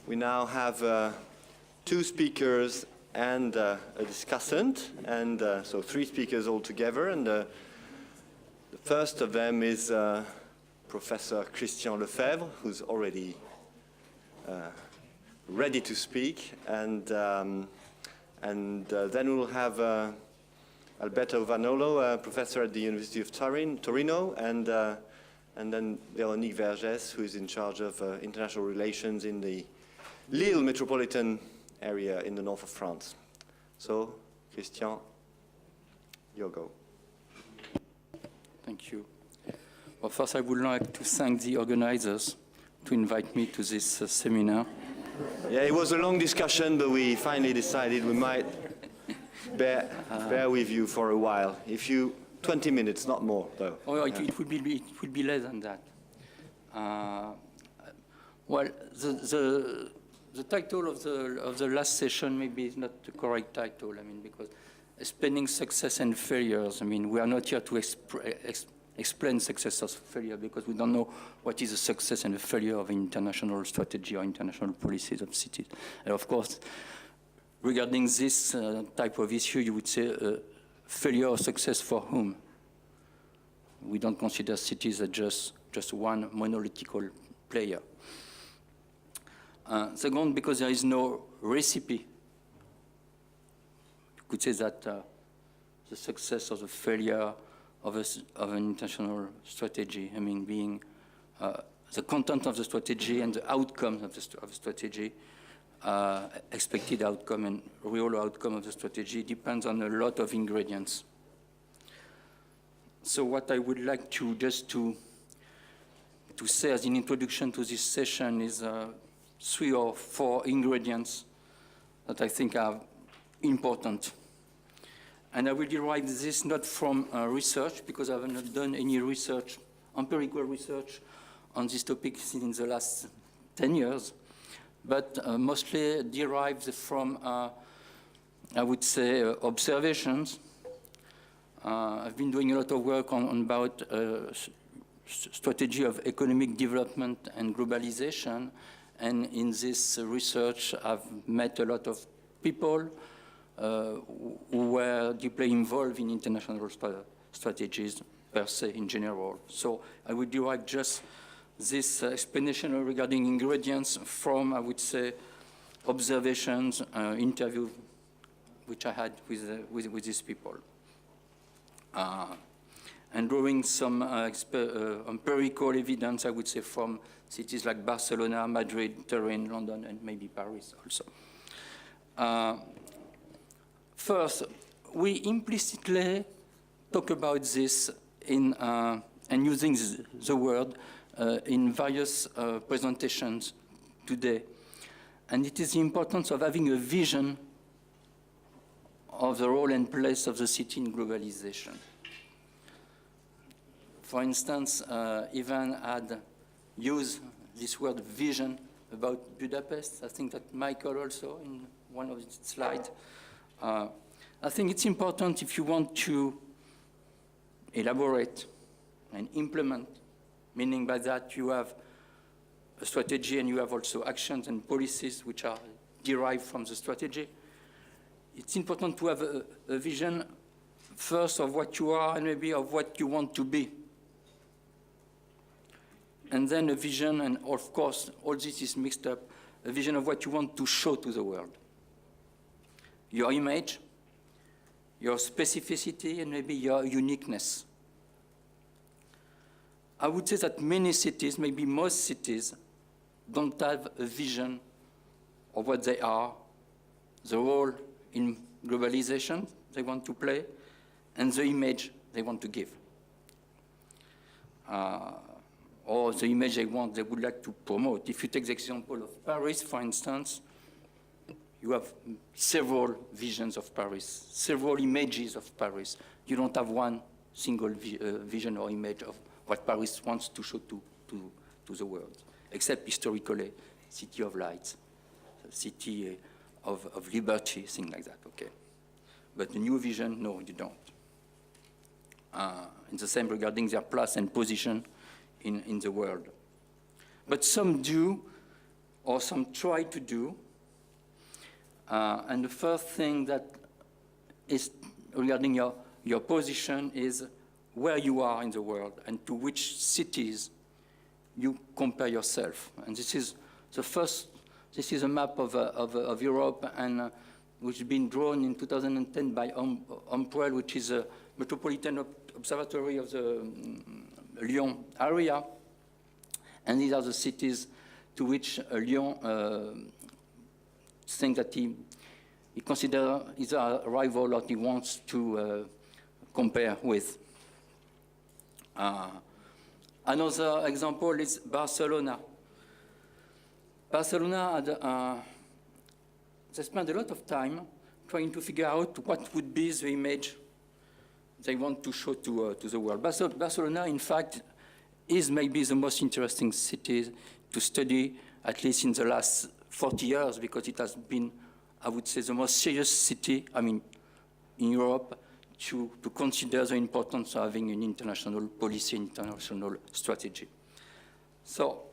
We now have two speakers and a discussant, and so three speakers altogether. And the first of them is Professor Christian Lefebvre, who's already ready to speak, and then we'll have Alberto Vanolo, professor at the University of Torino, and then Véronique Vergès, who is in charge of international relations in the Lille metropolitan area in the north of France. So, Christian, you go. Thank you. Well, first I would like to thank the organizers to invite me to this seminar. Yeah, it was a long discussion, but we finally decided we might bear with you for a while. 20 minutes, not more, though. Oh, it would be less than that. Well, the title of the last session maybe is not the correct title. I mean, because explaining success and failures. I mean, we are not here to explain success or failure because we don't know what is a success and a failure of international strategy or international policies of cities. And of course, regarding this type of issue, you would say failure or success for whom? We don't consider cities as just one monolithical player. Second, because there is no recipe. You could say that the success or the failure of an international strategy, I mean, being the content of the strategy and the outcome of the strategy, expected outcome and real outcome of the strategy depends on a lot of ingredients. So what I would like to say as an introduction to this session is 3 or 4 ingredients that I think are important. And I will derive this not from research, because I have not done any research, empirical research on this topic in the last 10 years, but mostly derived from, I would say, observations. I've been doing a lot of work about strategy of economic development and globalization, and in this research I've met a lot of people who were deeply involved in international strategies per se in general. So I would derive just this explanation regarding ingredients from, I would say, observations, interview which I had with these people. And drawing some empirical evidence, I would say, from cities like Barcelona, Madrid, Turin, London, and maybe Paris also. First, we implicitly talk about this in, and using the word in various presentations today. And it is the importance of having a vision of the role and place of the city in globalization. For instance, Ivan had used this word vision about Budapest. I think that Michael also in one of his slides. I think it's important if you want to elaborate and implement, meaning by that you have a strategy and you have also actions and policies which are derived from the strategy. It's important to have a vision first of what you are and maybe of what you want to be. And then a vision, and of course, all this is mixed up, a vision of what you want to show to the world. Your image, your specificity, and maybe your uniqueness. I would say that many cities, maybe most cities, don't have a vision of what they are, the role in globalization they want to play, and the image they want to give. Or the image they would like to promote. If you take the example of Paris, for instance, you have several visions of Paris, several images of Paris. You don't have one single vision or image of what Paris wants to show to the world, except historically, city of lights, city of liberty, things like that, okay. But the new vision, no, you don't. And the same regarding their place and position in the world. But some do, or some try to do. And the first thing that is regarding your position is where you are in the world and to which cities you compare yourself. And this is the first, this is a map of Europe, and which has been drawn in 2010 by Umbrel, which is a metropolitan observatory of the Lyon area. And these are the cities to which Lyon thinks that he considers is a rival or he wants to compare with. Another example is Barcelona. Barcelona had, they spent a lot of time trying to figure out what would be the image they want to show to the world. Barcelona, in fact, is maybe the most interesting city to study, at least in the last 40 years, because it has been, I would say, the most serious city, I mean, in Europe, to consider the importance of having an international policy, international strategy. So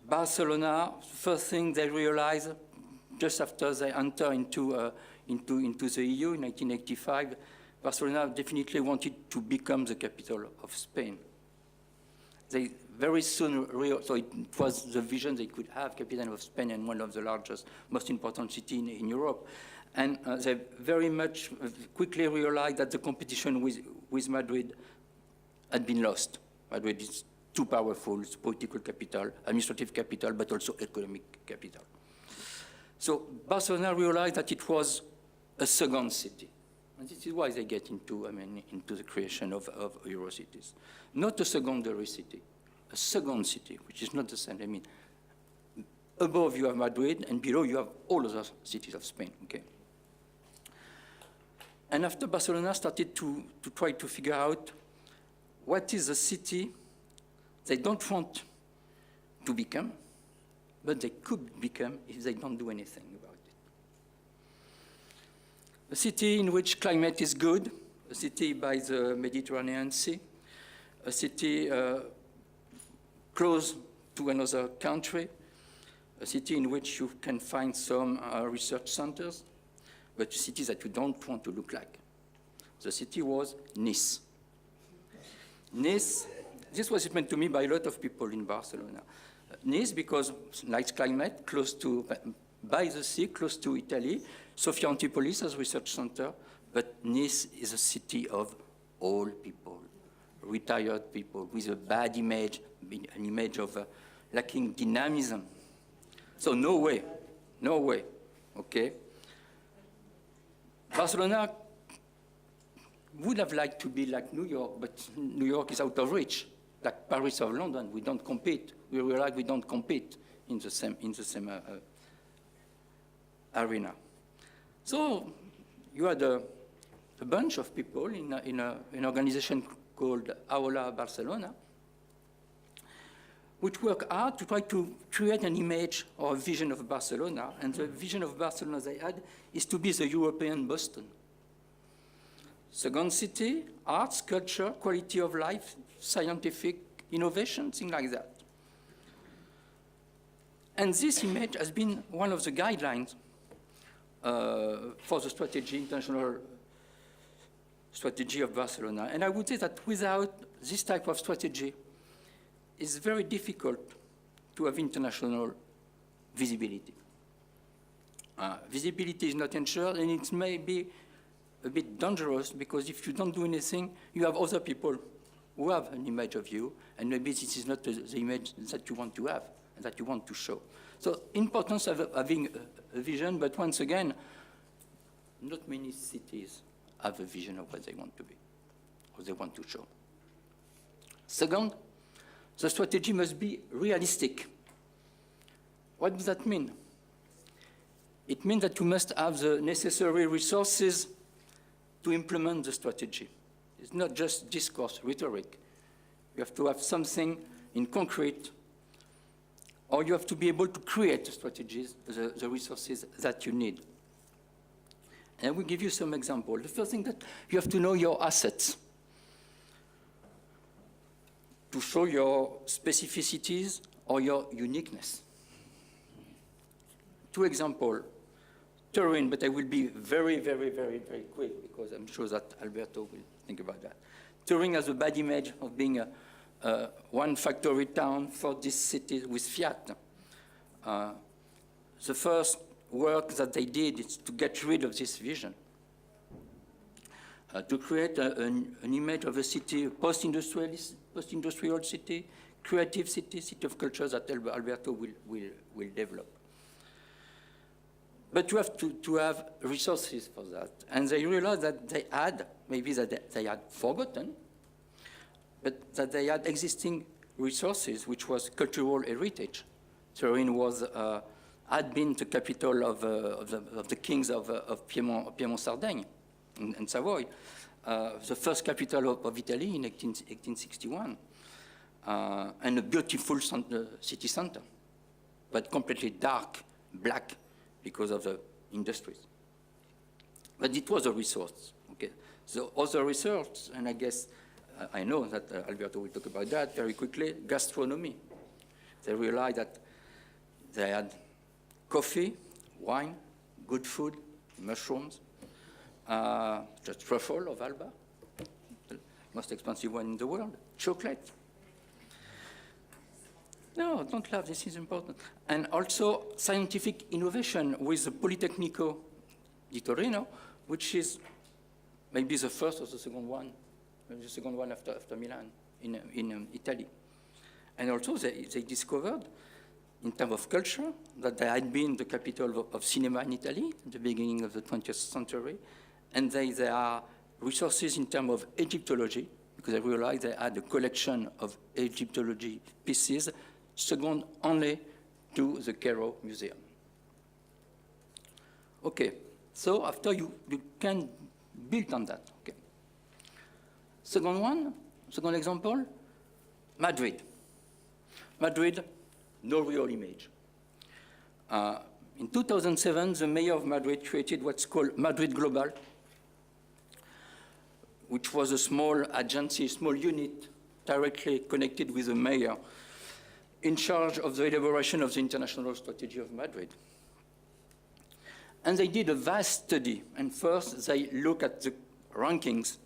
Barcelona, first thing they realized, just after they enter into the EU in 1985, Barcelona definitely wanted to become the capital of Spain. They very soon, so it was the vision they could have, capital of Spain and one of the largest, most important cities in Europe. And they very much quickly realized that the competition with Madrid had been lost. Madrid is too powerful, it's political capital, administrative capital, but also economic capital. So Barcelona realized that it was a second city. And this is why they get into, into the creation of Eurocities. Not a secondary city, a second city, which is not the same. I mean, above you have Madrid, and below you have all other cities of Spain, okay? And after Barcelona started to try to figure out what is the city they don't want to become, but they could become if they don't do anything about it. A city in which climate is good, a city by the Mediterranean Sea, a city close to another country, a city in which you can find some research centers, but cities that you don't want to look like. The city was Nice. Nice, this was explained to me by a lot of people in Barcelona. Nice, because nice climate, close to, by the sea, close to Italy. Sophia Antipolis as research center, but Nice is a city of old people, retired people with a bad image, an image of lacking dynamism. So no way, okay? Barcelona would have liked to be like New York, but New York is out of reach. Like Paris or London, we don't compete. We realize we don't compete in the same arena. So you had a bunch of people in an organization called Aula Barcelona, which work hard to try to create an image or a vision of Barcelona. And the vision of Barcelona they had is to be the European Boston. Second city, arts, culture, quality of life, scientific innovation, things like that. And this image has been one of the guidelines for the strategy, international strategy of Barcelona. And I would say that without this type of strategy, it's very difficult to have international visibility. Visibility is not ensured, and it may be a bit dangerous, because if you don't do anything, you have other people who have an image of you, and maybe this is not the image that you want to have, and that you want to show. So importance of having a vision, but once again, not many cities have a vision of what they want to be, or they want to show. Second, the strategy must be realistic. What does that mean? It means that you must have the necessary resources to implement the strategy. It's not just discourse, rhetoric. You have to have something in concrete, or you have to be able to create the strategies, the resources that you need. And I will give you some examples. The first thing, that you have to know your assets to show your specificities or your uniqueness. two examples. Turin, but I will be very, very, very, very quick because I'm sure that Alberto will think about that. Turin has a bad image of being a one factory town for this city with Fiat. The first work that they did is to get rid of this vision, to create an image of a city, a post-industrial city, creative city, city of culture that Alberto will develop. But you have to have resources for that. And they realized that they had, maybe that they had forgotten, but that they had existing resources, which was cultural heritage. Turin had been the capital of the kings of Piedmont Sardaigne and Savoy, the first capital of Italy in 1861, and a beautiful city center, but completely dark, black, because of the industries. But it was a resource. Okay. The other resource, and I guess I know that Alberto will talk about that very quickly, gastronomy. They realized that they had coffee, wine, good food, mushrooms, the truffle of Alba, the most expensive one in the world, chocolate. No, don't laugh, this is important. And also scientific innovation with the Politecnico di Torino, which is maybe the first or the second one, maybe the second one after Milan in Italy. And also they discovered, in terms of culture, that they had been the capital of cinema in Italy at the beginning of the 20th century. And there are resources in terms of Egyptology, because I realized they had a collection of Egyptology pieces second only to the Cairo Museum. Okay, so after you can build on that. Okay. Second example, Madrid. Madrid, no real image. In 2007, the mayor of Madrid created what's called Madrid Global, which was a small agency, small unit directly connected with the mayor, in charge of the elaboration of the international strategy of Madrid. And they did a vast study. And first, they look at the rankings,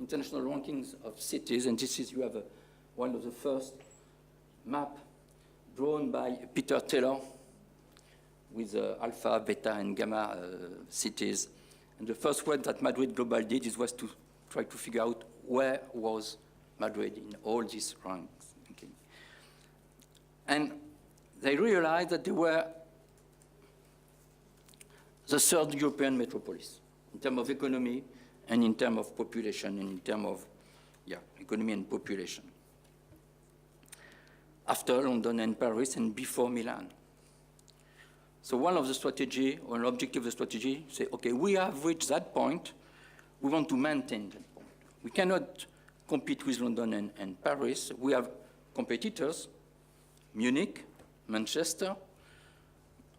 international rankings of cities. And this is, you have one of the first map drawn by Peter Taylor with alpha, beta, and gamma cities. And the first one that Madrid Global did was to try to figure out where was Madrid in all these ranks. Okay. And they realized that they were the third European metropolis in terms of economy and in terms of population and in terms of economy and population. After London and Paris and before Milan. So one of the strategy, or an objective of the strategy, say, okay, we have reached that point, we want to maintain that point. We cannot compete with London and Paris. We have competitors, Munich, Manchester,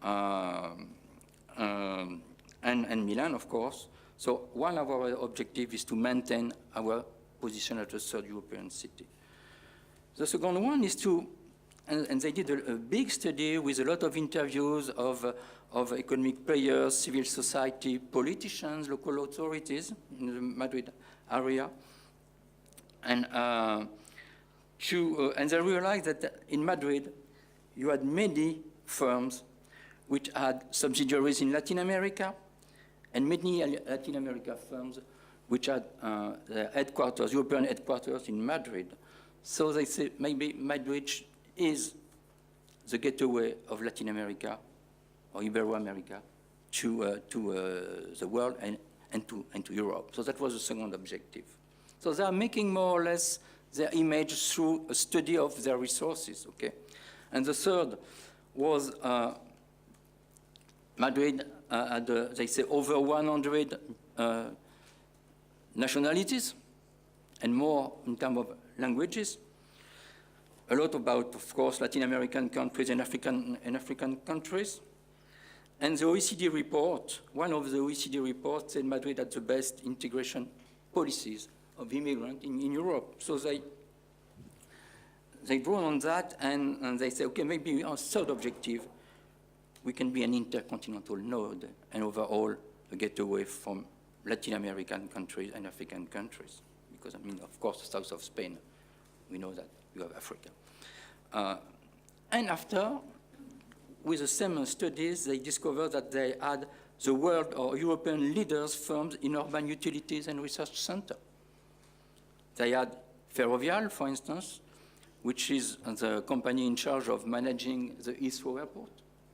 and Milan, of course. So one of our objectives is to maintain our position as a third European city. The second one is to, and they did a big study with a lot of interviews of economic players, civil society, politicians, local authorities in the Madrid area. And they realized that in Madrid, you had many firms which had subsidiaries in Latin America, and many Latin America firms which had their headquarters, European headquarters in Madrid. So they say maybe Madrid is the gateway of Latin America or Ibero-America to the world and to Europe. So that was the second objective. So they are making more or less their image through a study of their resources, okay? And the third was Madrid had, they say, over 100 nationalities and more in terms of languages. A lot about, of course, Latin American countries and African countries. And the OECD report, one of the OECD reports said Madrid had the best integration policies of immigrants in Europe. So they draw on that and they say, okay, maybe our third objective, we can be an intercontinental node and overall a getaway from Latin American countries and African countries. Because, I mean, of course, south of Spain, we know that you have Africa. And after, with the same studies, they discovered that they had the world or European leaders firms in urban utilities and research center. They had Ferrovial, for instance, which is the company in charge of managing the Heathrow Airport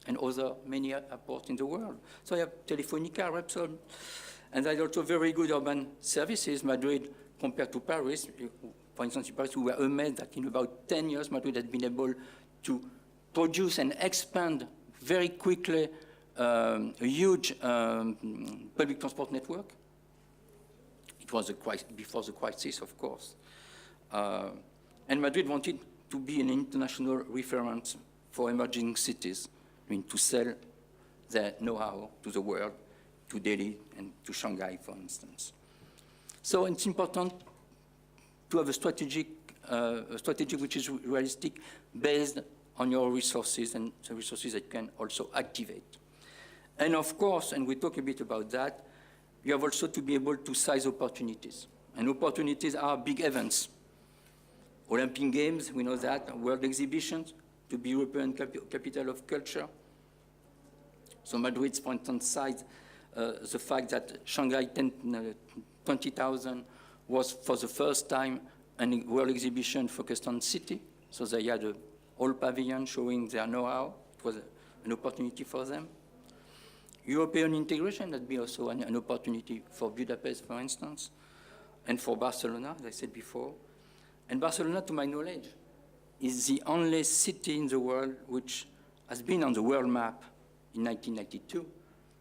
and other many airports in the world. So you have Telefonica, Repsol, and there's also very good urban services. Madrid, compared to Paris, for instance, in Paris, we were amazed that in about 10 years, Madrid had been able to produce and expand very quickly a huge public transport network. It was before the crisis, of course. And Madrid wanted to be an international reference for emerging cities, I mean, to sell their know-how to the world, to Delhi and to Shanghai, for instance. So it's important to have a strategy which is realistic, based on your resources and the resources that you can also activate. And of course, and we talk a bit about that, you have also to be able to size opportunities. And opportunities are big events. Olympic Games, we know that, world exhibitions, to be European capital of culture. So Madrid, for instance, sized the fact that Shanghai 20,000 was for the first time a world exhibition focused on city. So they had a whole pavilion showing their know-how. It was an opportunity for them. European integration, that'd be also an opportunity for Budapest, for instance, and for Barcelona, as I said before. And Barcelona, to my knowledge, is the only city in the world which has been on the world map in 1992.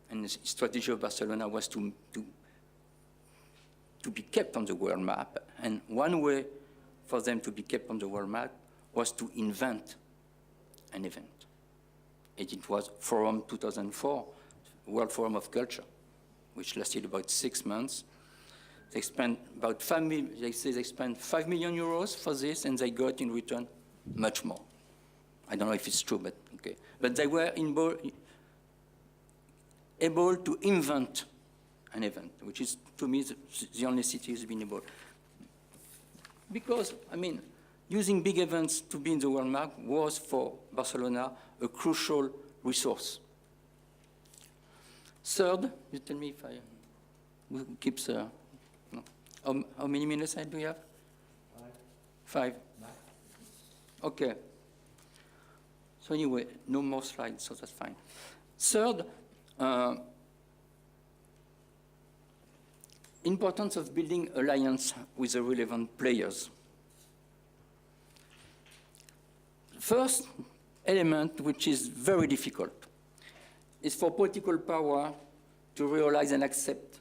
And the strategy of Barcelona was to be kept on the world map. And one way for them to be kept on the world map was to invent an event. And it was Forum 2004, World Forum of Culture, which lasted about 6 months. They spent about 5 million, they say they spent 5 million euros for this, and they got in return much more. I don't know if it's true, but okay. But they were able to invent an event, which is, to me, the only city has been able. Because, I mean, using big events to be in the world map was, for Barcelona, a crucial resource. Third, you tell me if I keep the, no. How many minutes do you have? 5. 5? Okay. So anyway, no more slides, so that's fine. Third, importance of building alliance with the relevant players. First element, which is very difficult, is for political power to realize and accept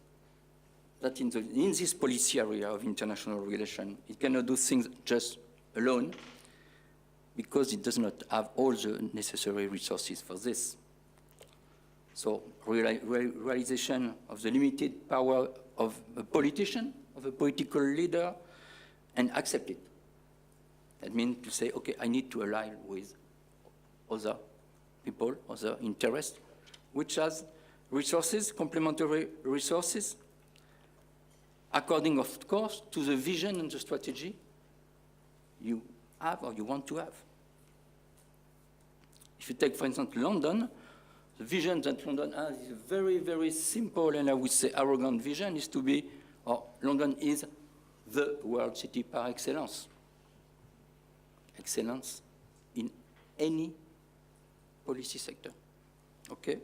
that in this policy area of international relations, it cannot do things just alone, because it does not have all the necessary resources for this. So realization of the limited power of a politician, of a political leader, and accept it. That means to say, okay, I need to ally with other people, other interests, which has resources, complementary resources, according, of course, to the vision and the strategy you have or you want to have. If you take, for instance, London, the vision that London has is a very, very simple and I would say arrogant vision, is to be, or London is the world city par excellence. Excellence in any policy sector, okay?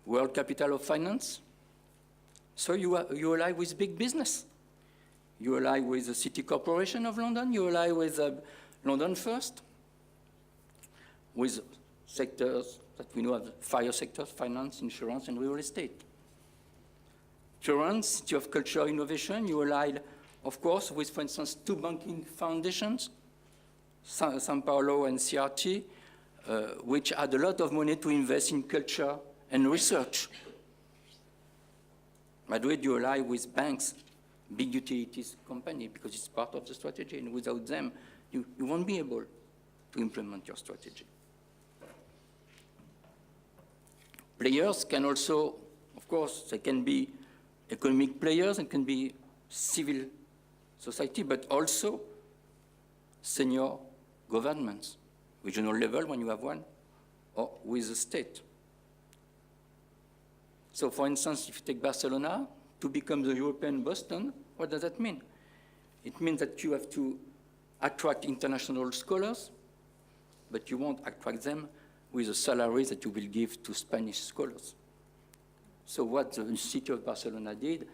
World capital of finance. So you ally with big business. You ally with the City Corporation of London. You ally with London First, with sectors that we know of, fire sectors, finance, insurance, and real estate. Turin, City of Culture Innovation, you allied, of course, with, for instance, 2 banking foundations, São Paulo and CRT, which had a lot of money to invest in culture and research. Madrid, you ally with banks, big utilities company, because it's part of the strategy, and without them, you won't be able to implement your strategy. players can also, of course, they can be economic players, and can be civil society, but also senior governments, regional level when you have one, or with the state. So for instance, if you take Barcelona, to become the European Boston, what does that mean? It means that you have to attract international scholars, but you won't attract them with the salaries that you will give to Spanish scholars. So what the city of Barcelona did,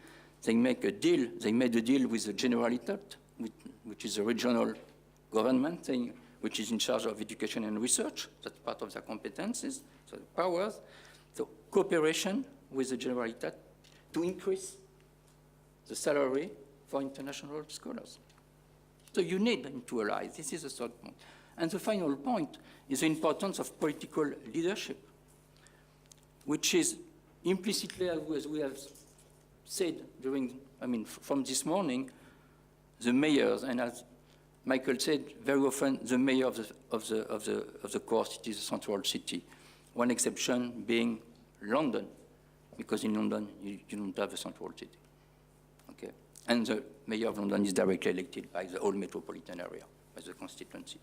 they made a deal with the Generalitat, which is a regional government thing, which is in charge of education and research. That's part of their competencies, so the powers. So cooperation with the Generalitat to increase the salary for international scholars. So you need them to allies. This is the third point. And the final point is the importance of political leadership, which is implicitly, as we have said from this morning, the mayors, and as Michael said, very often the mayor of the core city is a central city. One exception being London, because in London you don't have a central city. Okay, and the mayor of London is directly elected by the whole metropolitan area, by the constituency,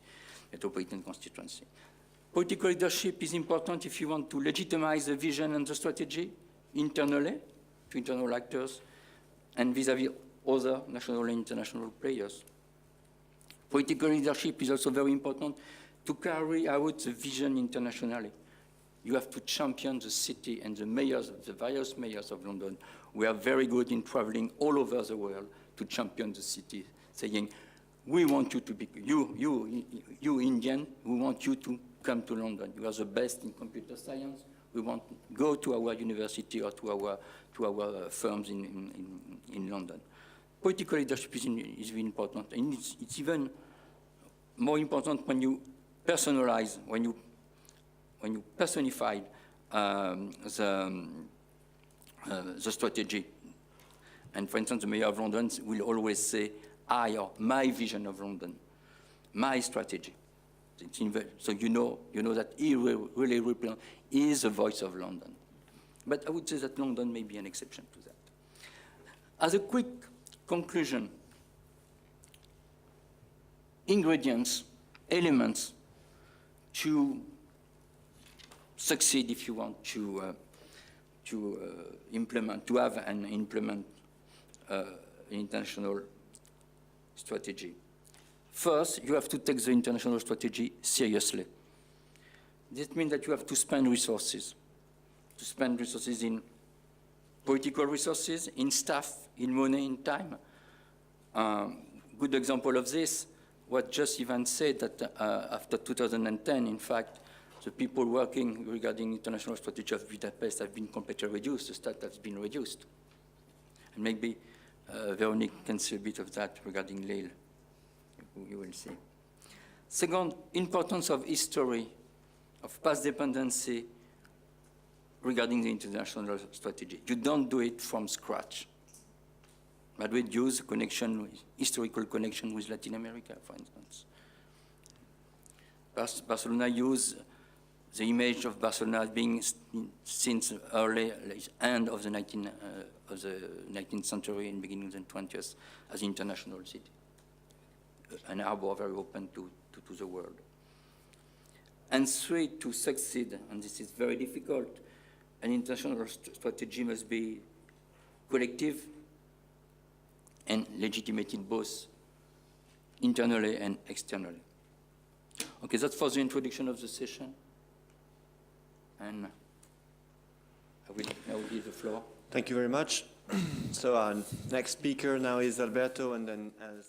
metropolitan constituency. Political leadership is important if you want to legitimize the vision and the strategy internally to internal actors and vis-à-vis other national and international players. Political leadership is also very important to carry out the vision internationally. You have to champion the city, and the mayors, the various mayors of London, we are very good in traveling all over the world to champion the city, saying, we want you to be, you Indian, we want you to come to London. You are the best in computer science. We want to go to our university or to our firms in London. Political leadership is very important, and it's even more important when you personalize, when you personify the strategy. And for instance, the mayor of London will always say, I, or my vision of London, my strategy. So you know that he really is the voice of London. But I would say that London may be an exception to that. As a quick conclusion, ingredients, elements to succeed, if you want, to implement, to have and implement international strategy. First, you have to take the international strategy seriously. This means that you have to spend resources in political resources, in staff, in money, in time. Good example of this, what just Ivan said, that after 2010, in fact, the people working regarding international strategy of Budapest have been completely reduced, the staff has been reduced. And maybe Veronique can say a bit of that regarding Lille, you will see. Second, importance of history, of past dependency regarding the international strategy. You don't do it from scratch. Madrid used historical connection with Latin America, for instance. Barcelona used the image of Barcelona as being since early end of the 19th century and beginning of the 20th as an international city, an harbor very open to the world. And three, to succeed, and this is very difficult, an international strategy must be collective and legitimated both internally and externally. Okay, that's for the introduction of the session. And I will now give the floor. Thank you very much. So our next speaker now is Alberto, and then as